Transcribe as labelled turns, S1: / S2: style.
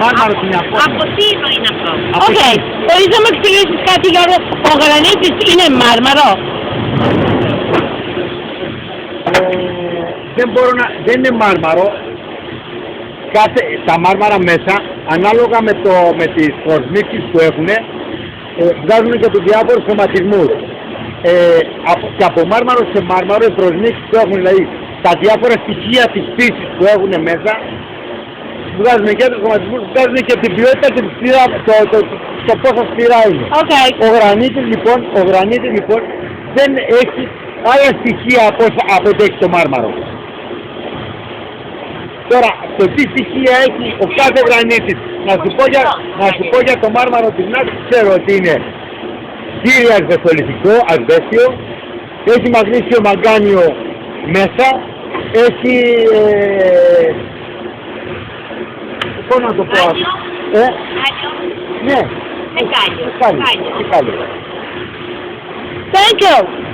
S1: Μάρμαρο στην Ιαπωνία.
S2: Από Τίνο είναι αυτό.
S3: Οκ. Μπορείς να μου εξηγήσεις κάτι, Γιώργο? Ο γρανίτης είναι μάρμαρο?
S1: Δεν είναι μάρμαρο. Τα μάρμαρα μέσα, ανάλογα με τις προσμίξεις που έχουν, βγάζουν και τους διάφορους χρωματισμούς. Και από μάρμαρο σε μάρμαρο οι προσμίξεις που έχουν, δηλαδή τα διάφορα στοιχεία της φύσης που έχουν μέσα, βγάζουν και τους χρωματισμούς, βγάζουν και την ποιότητα και το πόσο σκληρά είναι.
S3: Okay.
S1: Ο γρανίτης λοιπόν δεν έχει άλλα στοιχεία από ό,τι έχει το μάρμαρο. Τώρα, το τι στοιχεία έχει ο κάθε γρανίτης, να σου πω για το μάρμαρο της Νάτης, ξέρω ότι είναι κύρια ασβεστολιθικό, ασβέστιο, έχει μαγνήσιο μαγκάνιο μέσα, έχει... πώς να το πω... Ναι.
S2: Κάλιο.
S1: Κάλιο.
S3: Thank you.